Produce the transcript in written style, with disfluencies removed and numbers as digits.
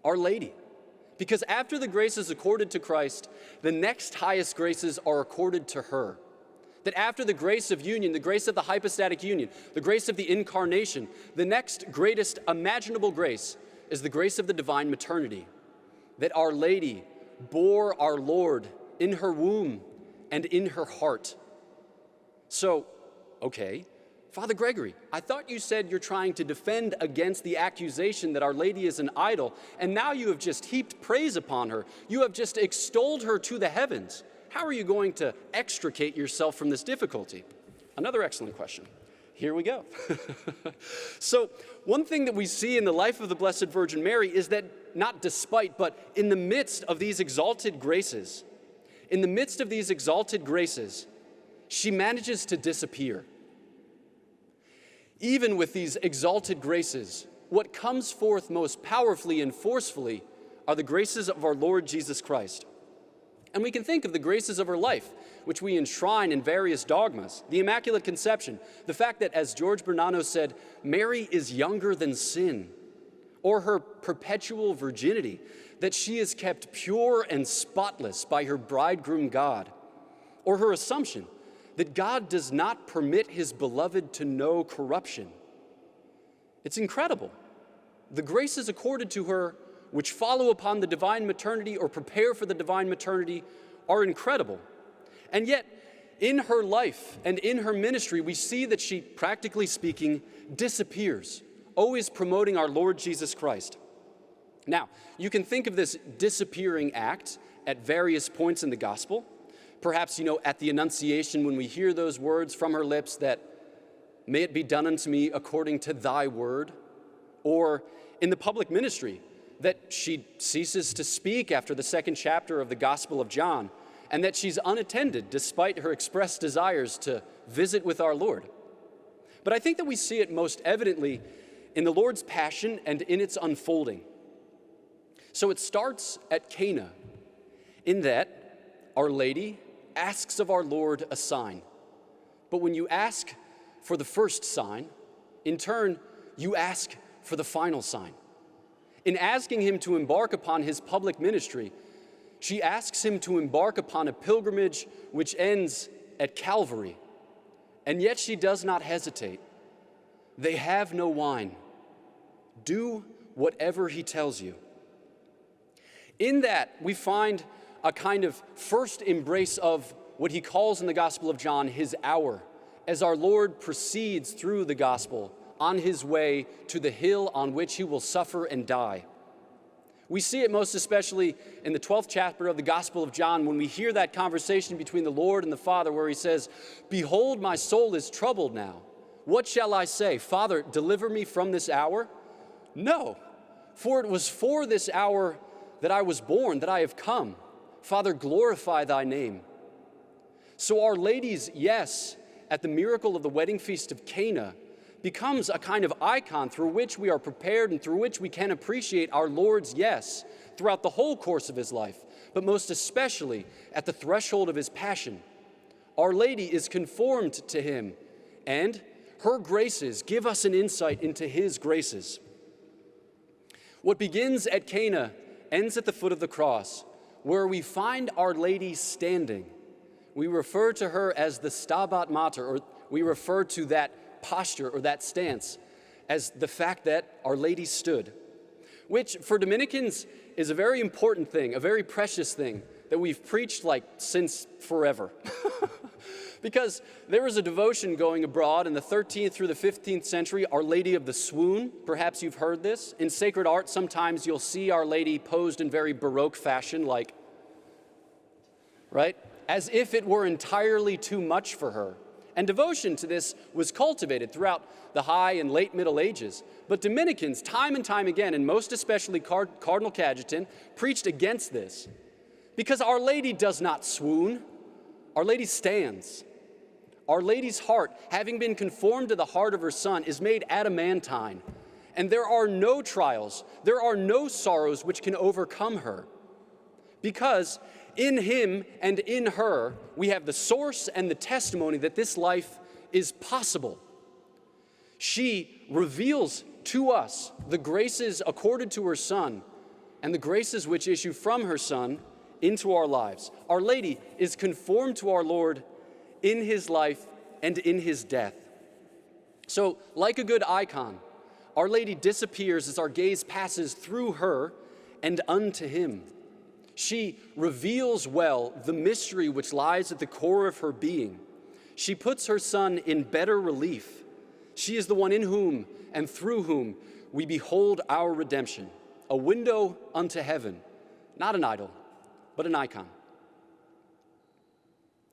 Our Lady. Because after the graces accorded to Christ, the next highest graces are accorded to her. That after the grace of union, the grace of the hypostatic union, the grace of the incarnation, the next greatest imaginable grace is the grace of the divine maternity. That Our Lady bore our Lord in her womb and in her heart. So, okay, Father Gregory, I thought you said you're trying to defend against the accusation that Our Lady is an idol, and now you have just heaped praise upon her. You have just extolled her to the heavens. How are you going to extricate yourself from this difficulty? Another excellent question. Here we go. So, one thing that we see in the life of the Blessed Virgin Mary is that not despite, but in the midst of these exalted graces, she manages to disappear. Even with these exalted graces, what comes forth most powerfully and forcefully are the graces of our Lord Jesus Christ. And we can think of the graces of her life, which we enshrine in various dogmas. The Immaculate Conception, the fact that, as George Bernano said, Mary is younger than sin, or her perpetual virginity, that she is kept pure and spotless by her bridegroom God, or her assumption that God does not permit his beloved to know corruption. It's incredible. The graces accorded to her, which follow upon the divine maternity or prepare for the divine maternity, are incredible. And yet, in her life and in her ministry, we see that she, practically speaking, disappears, always promoting our Lord Jesus Christ. Now, you can think of this disappearing act at various points in the gospel. Perhaps, at the Annunciation, when we hear those words from her lips that, "May it be done unto me according to thy word," or in the public ministry, that she ceases to speak after the second chapter of the Gospel of John, and that she's unattended despite her expressed desires to visit with our Lord. But I think that we see it most evidently in the Lord's passion and in its unfolding. So it starts at Cana, in that Our Lady asks of our Lord a sign. But when you ask for the first sign, in turn, you ask for the final sign. In asking him to embark upon his public ministry, she asks him to embark upon a pilgrimage which ends at Calvary. And yet she does not hesitate. They have no wine. Do whatever he tells you. In that, we find a kind of first embrace of what he calls in the Gospel of John his hour, as our Lord proceeds through the gospel on his way to the hill on which he will suffer and die. We see it most especially in the 12th chapter of the Gospel of John when we hear that conversation between the Lord and the Father where he says, "Behold, my soul is troubled now. What shall I say? Father, deliver me from this hour? No, for it was for this hour that I was born, that I have come. Father, glorify thy name." So Our Lady's yes at the miracle of the wedding feast of Cana becomes a kind of icon through which we are prepared and through which we can appreciate our Lord's yes throughout the whole course of his life, but most especially at the threshold of his passion. Our Lady is conformed to him, and her graces give us an insight into his graces. What begins at Cana ends at the foot of the cross, where we find Our Lady standing. We refer to her as the Stabat Mater, or we refer to that posture or that stance as the fact that Our Lady stood, which for Dominicans is a very important thing, a very precious thing that we've preached since forever. Because there was a devotion going abroad in the 13th through the 15th century, Our Lady of the Swoon. Perhaps you've heard this. In sacred art, sometimes you'll see Our Lady posed in very Baroque fashion, right? As if it were entirely too much for her. And devotion to this was cultivated throughout the high and late Middle Ages. But Dominicans, time and time again, and most especially Cardinal Cajetan, preached against this. Because Our Lady does not swoon. Our Lady stands. Our Lady's heart, having been conformed to the heart of her Son, is made adamantine. And there are no trials, there are no sorrows which can overcome her. Because in him and in her, we have the source and the testimony that this life is possible. She reveals to us the graces accorded to her Son and the graces which issue from her Son into our lives. Our Lady is conformed to our Lord in his life and in his death. So, like a good icon, Our Lady disappears as our gaze passes through her and unto him. She reveals well the mystery which lies at the core of her being. She puts her Son in better relief. She is the one in whom and through whom we behold our redemption, a window unto heaven, not an idol, but an icon.